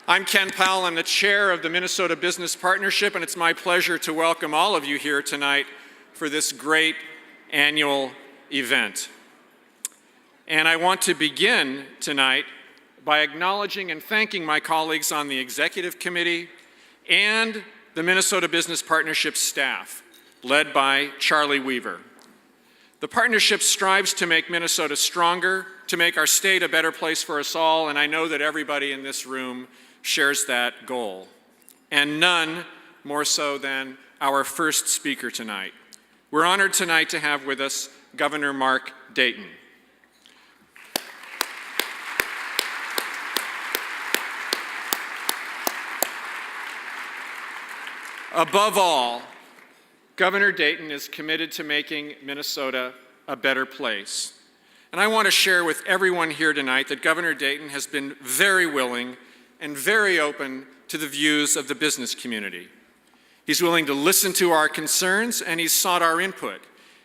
I'm Ken Powell. I'm the chair of the Minnesota Business Partnership, and it's my pleasure to welcome all of you here tonight for this great annual event. And I want to begin tonight by acknowledging and thanking my colleagues on the Executive Committee and the Minnesota Business Partnership staff, led by Charlie Weaver. The partnership strives to make Minnesota stronger, to make our state a better place for us all, and I know that everybody in this room shares that goal, and none more so than our first speaker tonight. We're honored tonight to have with us Governor Mark Dayton. Above all, Governor Dayton is committed to making Minnesota a better place. And I want to share with everyone here tonight that Governor Dayton has been very willing and very open to the views of the business community. He's willing to listen to our concerns, and he's sought our input.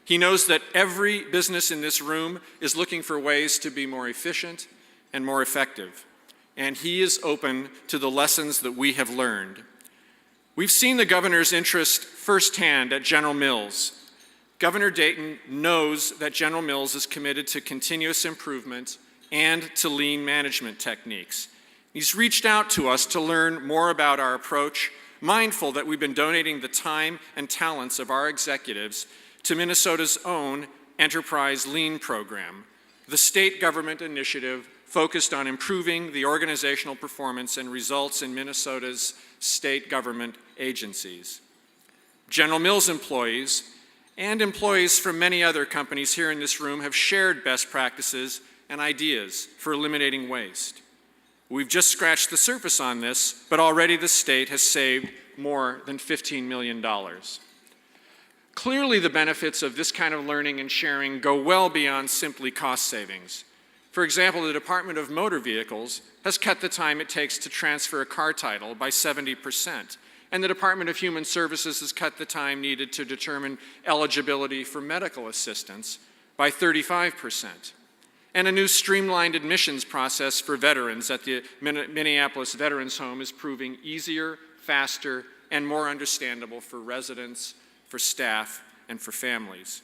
He knows that every business in this room is looking for ways to be more efficient and more effective, and he is open to the lessons that we have learned. We've seen the governor's interest firsthand at General Mills. Governor Dayton knows that General Mills is committed to continuous improvement and to lean management techniques. He's reached out to us to learn more about our approach, mindful that we've been donating the time and talents of our executives to Minnesota's own Enterprise Lean program, the state government initiative focused on improving the organizational performance and results in Minnesota's state government agencies. General Mills employees and employees from many other companies here in this room have shared best practices and ideas for eliminating waste. We've just scratched the surface on this, but already the state has saved more than $15 million. Clearly, the benefits of this kind of learning and sharing go well beyond simply cost savings. For example, the Department of Motor Vehicles has cut the time it takes to transfer a car title by 70%, and the Department of Human Services has cut the time needed to determine eligibility for medical assistance by 35%. And a new streamlined admissions process for veterans at the Minneapolis Veterans Home is proving easier, faster, and more understandable for residents, for staff, and for families.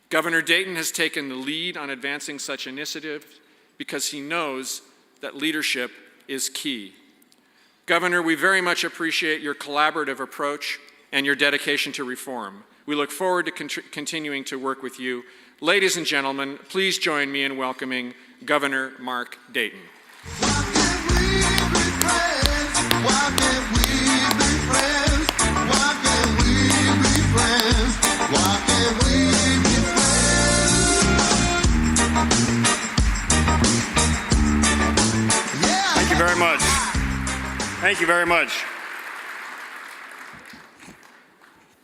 Governor Dayton has taken the lead on advancing such initiatives because he knows that leadership is key. Governor, we very much appreciate your collaborative approach and your dedication to reform. We look forward to continuing to work with you. Ladies and gentlemen, please join me in welcoming Governor Mark Dayton. Thank you very much. Thank you very much.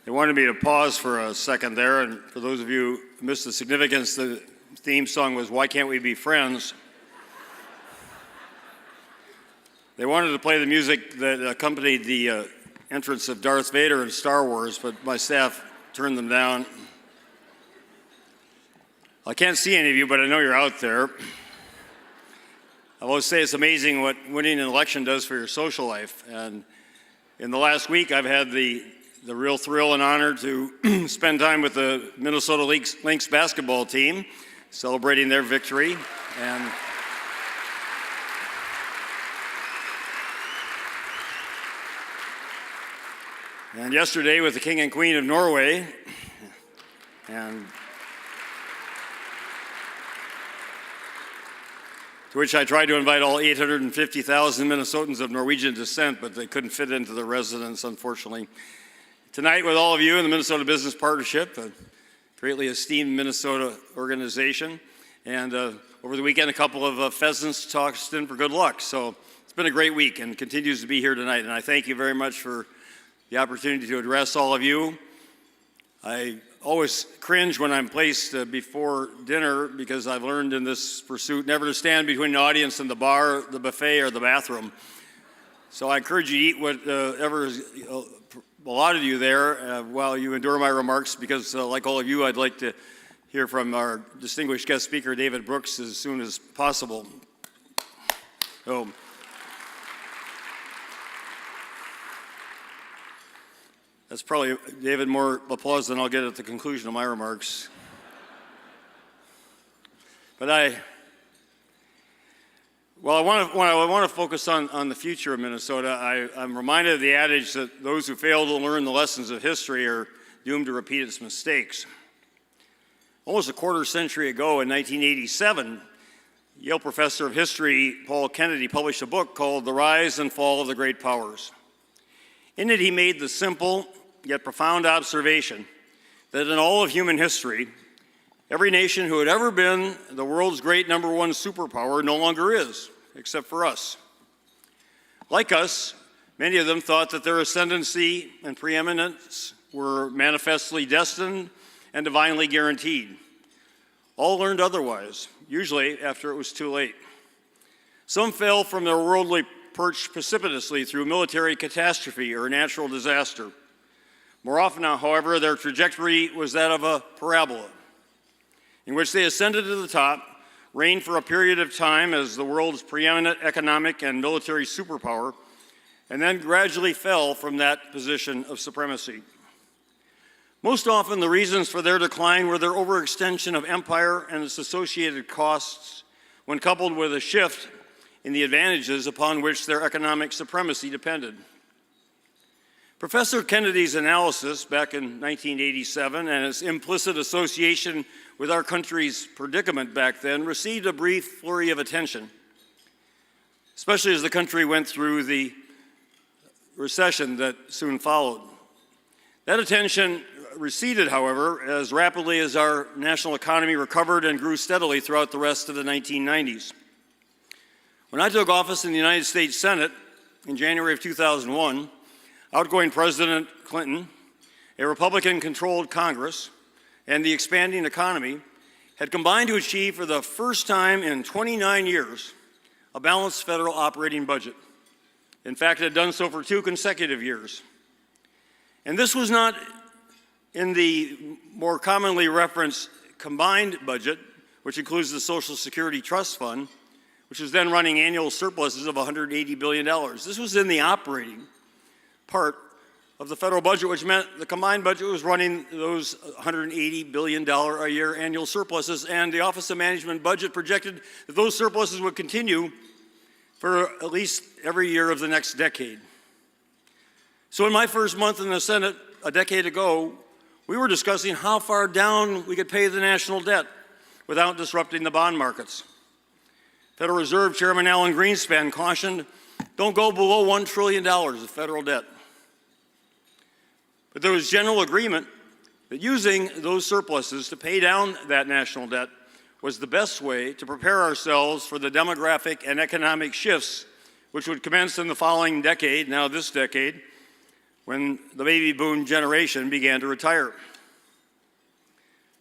They wanted me to pause for a second there, and for those of you who missed the significance, the theme song was "Why Can't We Be Friends?" They wanted to play the music that accompanied the entrance of Darth Vader in Star Wars, but my staff turned them down. I can't see any of you, but I know you're out there. I always say it's amazing what winning an election does for your social life, and in the last week I've had the real thrill and honor to spend time with the Minnesota Lynx basketball team, celebrating their victory. And yesterday with the King and Queen of Norway, and to which I tried to invite all 850,000 Minnesotans of Norwegian descent, but they couldn't fit into the residence, unfortunately. Tonight with all of you in the Minnesota Business Partnership, a greatly esteemed Minnesota organization, and over the weekend a couple of pheasants tossed in for good luck. So it's been a great week and continues to be here tonight, and I thank you very much for the opportunity to address all of you. I always cringe when I'm placed before dinner because I've learned in this pursuit never to stand between the audience and the bar, the buffet, or the bathroom. So I encourage you to eat whatever is allotted you there while you endure my remarks, because like all of you, I'd like to hear from our distinguished guest speaker, David Brooks, as soon as possible. So, That's probably, David, more applause than I'll get at the conclusion of my remarks. But I want to focus on the future of Minnesota. I'm reminded of the adage that those who fail to learn the lessons of history are doomed to repeat its mistakes. Almost a quarter century ago, in 1987, Yale professor of history Paul Kennedy published a book called The Rise and Fall of the Great Powers. In it, he made the simple yet profound observation that in all of human history, every nation who had ever been the world's great number one superpower no longer is, except for us. Like us, many of them thought that their ascendancy and preeminence were manifestly destined and divinely guaranteed. All learned otherwise, usually after it was too late. Some fell from their worldly perch precipitously through military catastrophe or natural disaster. More often, however, their trajectory was that of a parabola, in which they ascended to the top, reigned for a period of time as the world's preeminent economic and military superpower, and then gradually fell from that position of supremacy. Most often, the reasons for their decline were their overextension of empire and its associated costs, when coupled with a shift in the advantages upon which their economic supremacy depended. Professor Kennedy's analysis back in 1987 and its implicit association with our country's predicament back then received a brief flurry of attention, especially as the country went through the recession that soon followed. That attention receded, however, as rapidly as our national economy recovered and grew steadily throughout the rest of the 1990s. When I took office in the United States Senate in January of 2001, outgoing President Clinton, a Republican-controlled Congress, and the expanding economy had combined to achieve for the first time in 29 years a balanced federal operating budget. In fact, it had done so for 2 consecutive years. And this was not in the more commonly referenced combined budget, which includes the Social Security Trust Fund, which was then running annual surpluses of $180 billion. This was in the operating part of the federal budget, which meant the combined budget was running those $180 billion a year annual surpluses, and the Office of Management Budget projected that those surpluses would continue for at least every year of the next decade. So in my first month in the Senate a decade ago, we were discussing how far down we could pay the national debt without disrupting the bond markets. Federal Reserve Chairman Alan Greenspan cautioned, don't go below $1 trillion of federal debt. But there was general agreement that using those surpluses to pay down that national debt was the best way to prepare ourselves for the demographic and economic shifts which would commence in the following decade, now this decade, when the baby boom generation began to retire.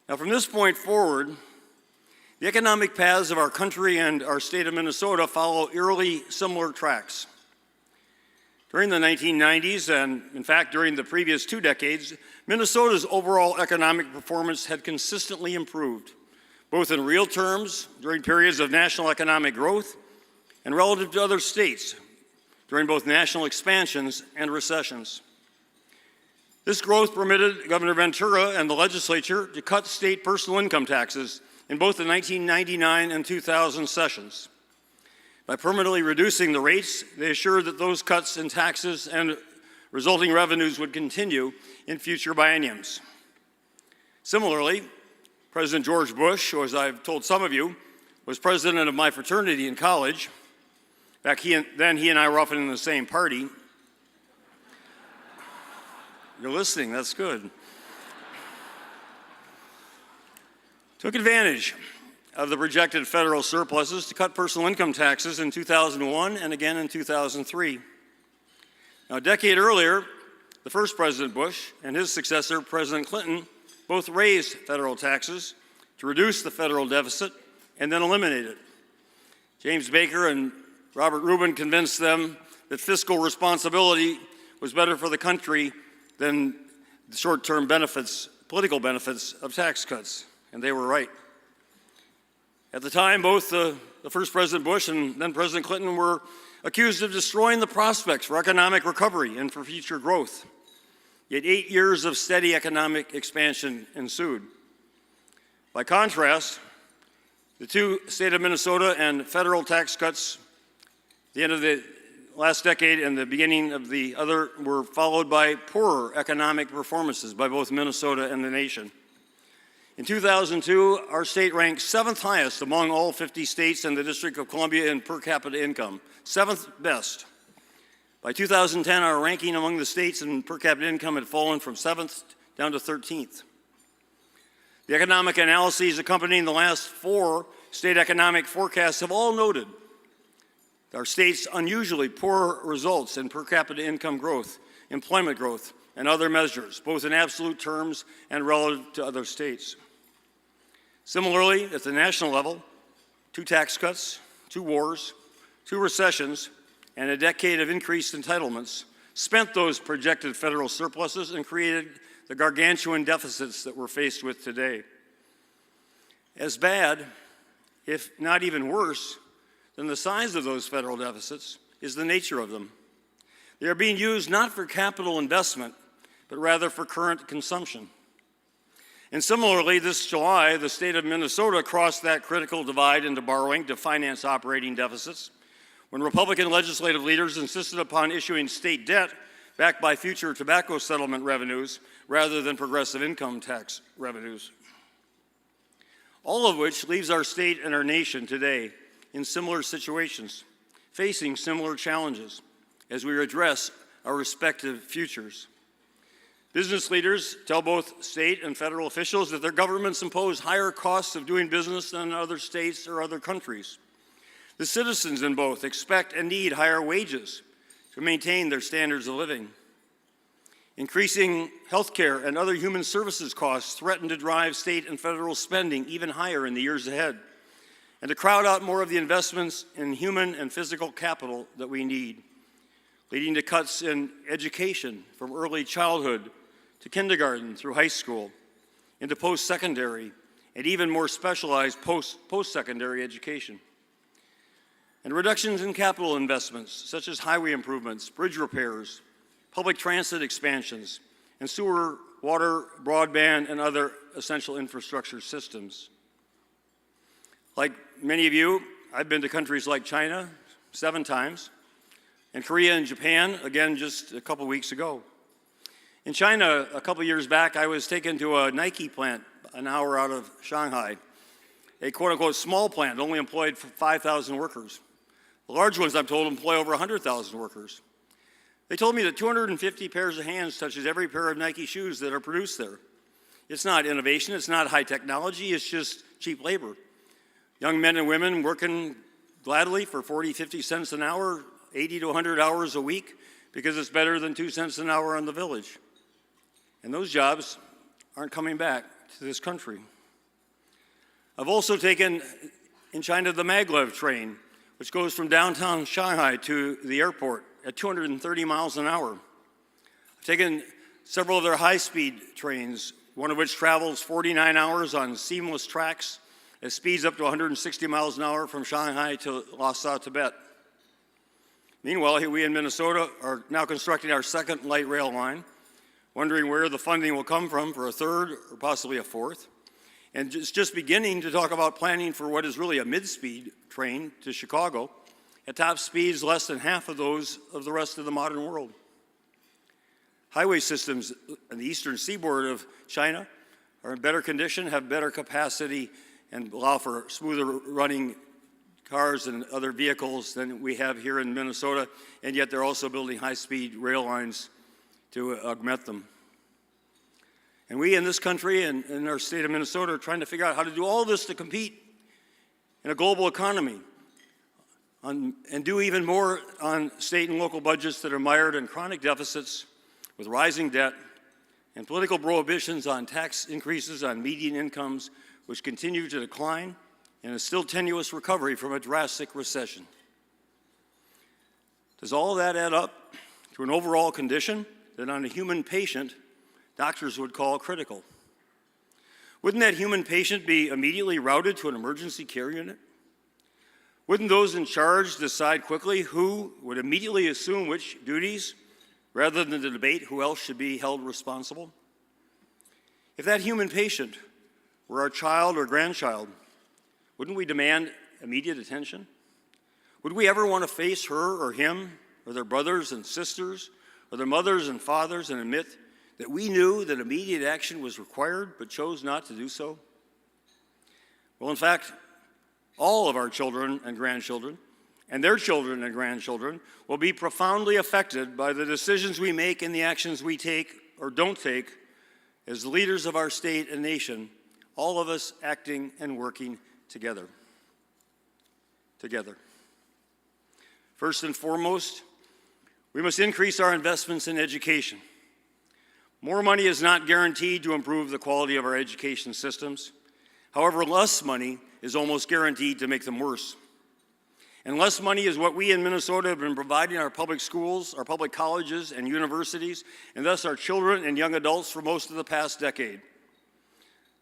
Now, from this point forward, the economic paths of our country and our state of Minnesota follow eerily similar tracks. During the 1990s, and in fact during the previous 2 decades, Minnesota's overall economic performance had consistently improved, both in real terms during periods of national economic growth and relative to other states during both national expansions and recessions. This growth permitted Governor Ventura and the legislature to cut state personal income taxes in both the 1999 and 2000 sessions. By permanently reducing the rates, they assured that those cuts in taxes and resulting revenues would continue in future bienniums. Similarly, President George Bush, who, as I've told some of you, was president of my fraternity in college. In fact, then he and I were often in the same party. You're listening, that's good. Took advantage of the projected federal surpluses to cut personal income taxes in 2001 and again in 2003. Now, a decade earlier, the first President Bush and his successor, President Clinton, both raised federal taxes to reduce the federal deficit and then eliminate it. James Baker and Robert Rubin convinced them that fiscal responsibility was better for the country than the short-term benefits, political benefits of tax cuts, and they were right. At the time, both the first President Bush and then President Clinton were accused of destroying the prospects for economic recovery and for future growth. Yet 8 years of steady economic expansion ensued. By contrast, the two state of Minnesota and federal tax cuts at the end of the last decade and the beginning of the other were followed by poorer economic performances by both Minnesota and the nation. In 2002, our state ranked 7th highest among all 50 states and the District of Columbia in per capita income, 7th best. By 2010, our ranking among the states in per capita income had fallen from 7th down to 13th. The economic analyses accompanying the last 4 state economic forecasts have all noted our state's unusually poor results in per capita income growth, employment growth, and other measures, both in absolute terms and relative to other states. Similarly, at the national level, 2 tax cuts, 2 wars, 2 recessions, and a decade of increased entitlements spent those projected federal surpluses and created the gargantuan deficits that we're faced with today. As bad, if not even worse, than the size of those federal deficits is the nature of them. They are being used not for capital investment, but rather for current consumption. And similarly, this July, the state of Minnesota crossed that critical divide into borrowing to finance operating deficits when Republican legislative leaders insisted upon issuing state debt backed by future tobacco settlement revenues rather than progressive income tax revenues. All of which leaves our state and our nation today in similar situations, facing similar challenges as we address our respective futures. Business leaders tell both state and federal officials that their governments impose higher costs of doing business than other states or other countries. The citizens in both expect and need higher wages to maintain their standards of living. Increasing health care and other human services costs threaten to drive state and federal spending even higher in the years ahead, and to crowd out more of the investments in human and physical capital that we need, leading to cuts in education from early childhood to kindergarten through high school, into post-secondary, and even more specialized post-secondary education. And reductions in capital investments, such as highway improvements, bridge repairs, public transit expansions, and sewer, water, broadband, and other essential infrastructure systems. Like many of you, I've been to countries like China 7 times, and Korea and Japan, again, just a couple weeks ago. In China, a couple years back, I was taken to a Nike plant an hour out of Shanghai, a quote-unquote small plant, only employed 5,000 workers. The large ones, I'm told, employ over 100,000 workers. They told me that 250 pairs of hands touches every pair of Nike shoes that are produced there. It's not innovation, it's not high technology, it's just cheap labor. Young men and women working gladly for 40, 50 cents an hour, 80 to 100 hours a week, because it's better than 2 cents an hour in the village. And those jobs aren't coming back to this country. I've also taken in China the maglev train, which goes from downtown Shanghai to the airport at 230 miles an hour. I've taken several of their high-speed trains, one of which travels 49 hours on seamless tracks. It speeds up to 160 miles an hour from Shanghai to Lhasa, Tibet. Meanwhile, we in Minnesota are now constructing our 2nd light rail line, wondering where the funding will come from for a 3rd or possibly a 4th. And just beginning to talk about planning for what is really a mid-speed train to Chicago at top speeds less than half of those of the rest of the modern world. Highway systems on the eastern seaboard of China are in better condition, have better capacity, and allow for smoother running cars and other vehicles than we have here in Minnesota, and yet they're also building high-speed rail lines to augment them. And we in this country and in our state of Minnesota are trying to figure out how to do all this to compete in a global economy and do even more on state and local budgets that are mired in chronic deficits with rising debt and political prohibitions on tax increases on median incomes, which continue to decline and a still tenuous recovery from a drastic recession. Does all of that add up to an overall condition that on a human patient, doctors would call critical? Wouldn't that human patient be immediately routed to an emergency care unit? Wouldn't those in charge decide quickly who would immediately assume which duties, rather than to debate who else should be held responsible? If that human patient were our child or grandchild, wouldn't we demand immediate attention? Would we ever want to face her or him or their brothers and sisters or their mothers and fathers and admit that we knew that immediate action was required but chose not to do so? Well, in fact, all of our children and grandchildren and their children and grandchildren will be profoundly affected by the decisions we make and the actions we take or don't take as leaders of our state and nation, all of us acting and working together. Together. First and foremost, we must increase our investments in education. More money is not guaranteed to improve the quality of our education systems. However, less money is almost guaranteed to make them worse. And less money is what we in Minnesota have been providing our public schools, our public colleges and universities, and thus our children and young adults for most of the past decade,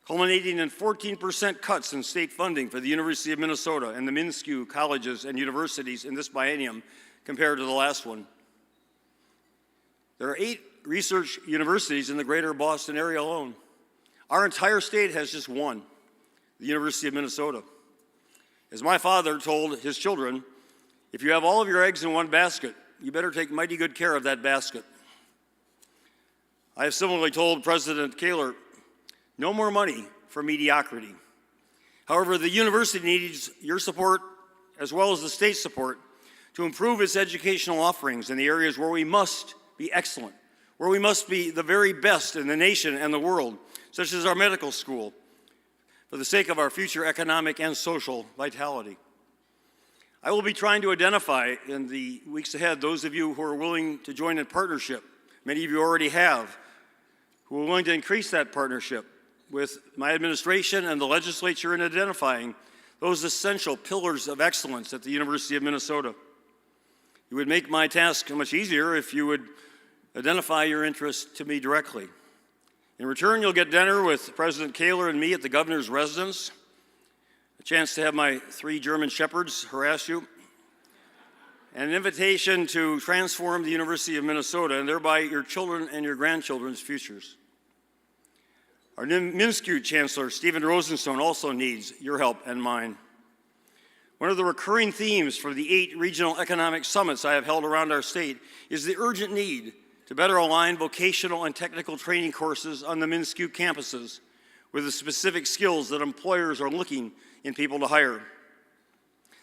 culminating in 14% cuts in state funding for the University of Minnesota and the MnSCU colleges and universities in this biennium compared to the last one. There are 8 research universities in the greater Boston area alone. Our entire state has just one, the University of Minnesota. As my father told his children, if you have all of your eggs in one basket, you better take mighty good care of that basket. I have similarly told President Kaler, no more money for mediocrity. However, the university needs your support as well as the state's support to improve its educational offerings in the areas where we must be excellent, where we must be the very best in the nation and the world, such as our medical school, for the sake of our future economic and social vitality. I will be trying to identify in the weeks ahead those of you who are willing to join in partnership. Many of you already have, who are willing to increase that partnership with my administration and the legislature in identifying those essential pillars of excellence at the University of Minnesota. It would make my task much easier if you would identify your interest to me directly. In return, you'll get dinner with President Kaler and me at the governor's residence, a chance to have my 3 German shepherds harass you, and an invitation to transform the University of Minnesota and thereby your children and your grandchildren's futures. Our new MnSCU Chancellor, Stephen Rosenstone, also needs your help and mine. One of the recurring themes for the 8 regional economic summits I have held around our state is the urgent need to better align vocational and technical training courses on the MnSCU campuses with the specific skills that employers are looking in people to hire.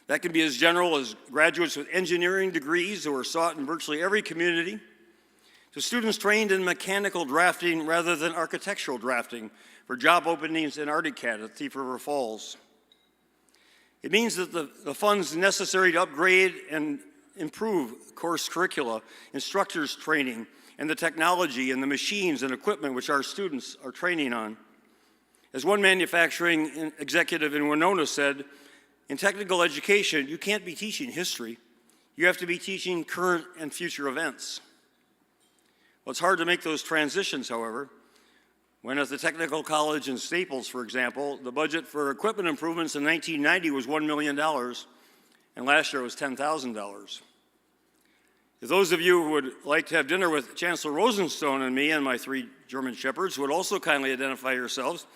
That can be as general as graduates with engineering degrees who are sought in virtually every community, to students trained in mechanical drafting rather than architectural drafting for job openings in ArctiCAD at Thief River Falls. It means that the funds necessary to upgrade and improve course curricula, instructors training, and the technology and the machines and equipment which our students are training on. As one manufacturing executive in Winona said, in technical education, you can't be teaching history. You have to be teaching current and future events. Well, it's hard to make those transitions, however, when at the Technical College in Staples, for example, the budget for equipment improvements in 1990 was $1 million, and last year it was $10,000. If those of you who would like to have dinner with Chancellor Rosenstone and me and my 3 German shepherds would also kindly identify yourselves,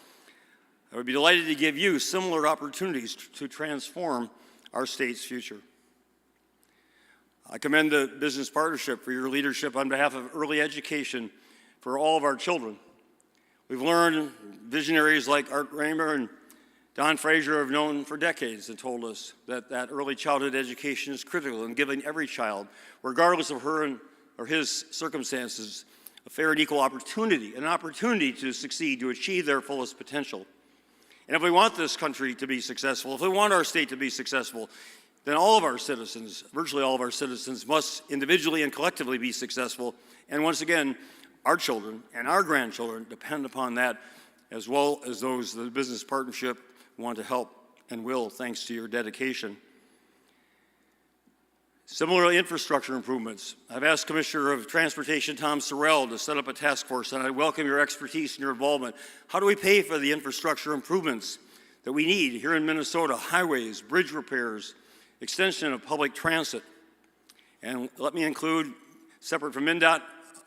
I would be delighted to give you similar opportunities to transform our state's future. I commend the business partnership for your leadership on behalf of early education for all of our children. We've learned visionaries like Art Raymer and Don Fraser have known for decades and told us that early childhood education is critical in giving every child, regardless of her or his circumstances, a fair and equal opportunity, an opportunity to succeed, to achieve their fullest potential. And if we want this country to be successful, if we want our state to be successful, then all of our citizens, virtually all of our citizens, must individually and collectively be successful. And once again, our children and our grandchildren depend upon that, as well as those the business partnership want to help and will, thanks to your dedication. Similarly, infrastructure improvements. I've asked Commissioner of Transportation Tom Sorrell to set up a task force, and I welcome your expertise and your involvement. How do we pay for the infrastructure improvements that we need here in Minnesota? Highways, bridge repairs, extension of public transit. And let me include, separate from MnDOT,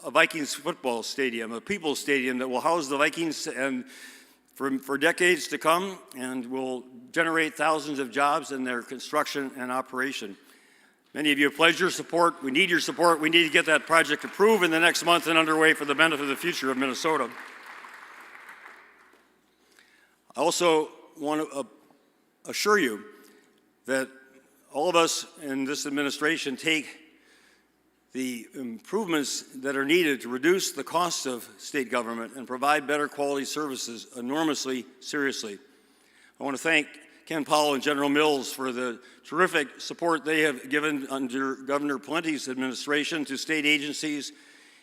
a Vikings football stadium, a people's stadium that will house the Vikings and for decades to come and will generate thousands of jobs in their construction and operation. Many of you have pledged your support. We need your support. We need to get that project approved in the next month and underway for the benefit of the future of Minnesota. I also want to assure you that all of us in this administration take the improvements that are needed to reduce the cost of state government and provide better quality services enormously seriously. I want to thank Ken Powell and General Mills for the terrific support they have given under Governor Palente's administration to state agencies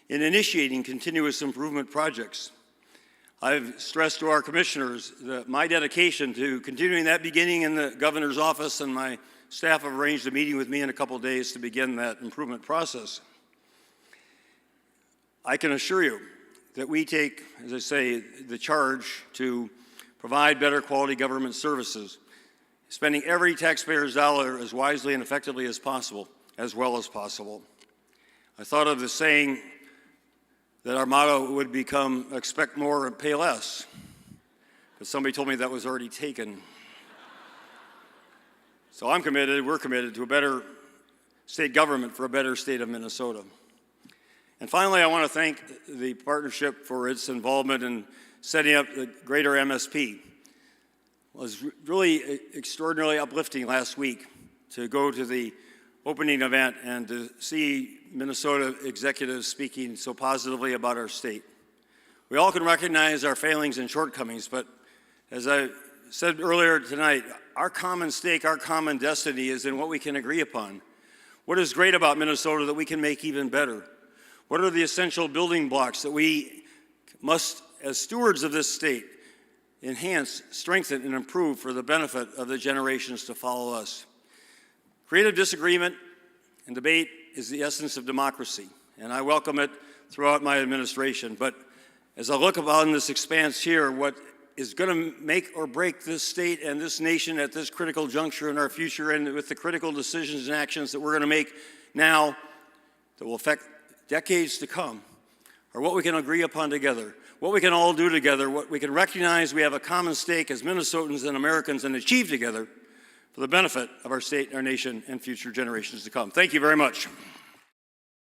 in initiating continuous improvement projects. I've stressed to our commissioners that my dedication to continuing that beginning in the governor's office, and my staff have arranged a meeting with me in a couple of days to begin that improvement process. I can assure you that we take, as I say, the charge to provide better quality government services, spending every taxpayer's dollar as wisely and effectively as possible, as well as possible. I thought of the saying that our motto would become expect more and pay less, but somebody told me that was already taken. So I'm committed, we're committed to a better state government for a better state of Minnesota. And finally, I want to thank the partnership for its involvement in setting up the greater MSP. It was really extraordinarily uplifting last week to go to the opening event and to see Minnesota executives speaking so positively about our state. We all can recognize our failings and shortcomings, but as I said earlier tonight, our common stake, our common destiny is in what we can agree upon. What is great about Minnesota that we can make even better? What are the essential building blocks that we must, as stewards of this state, enhance, strengthen, and improve for the benefit of the generations to follow us? Creative disagreement and debate is the essence of democracy, and I welcome it throughout my administration. But as I look upon this expanse here, what is going to make or break this state and this nation at this critical juncture in our future, and with the critical decisions and actions that we're going to make now that will affect decades to come, are what we can agree upon together, what we can all do together, what we can recognize we have a common stake as Minnesotans and Americans and achieve together for the benefit of our state, our nation, and future generations to come. Thank you very much.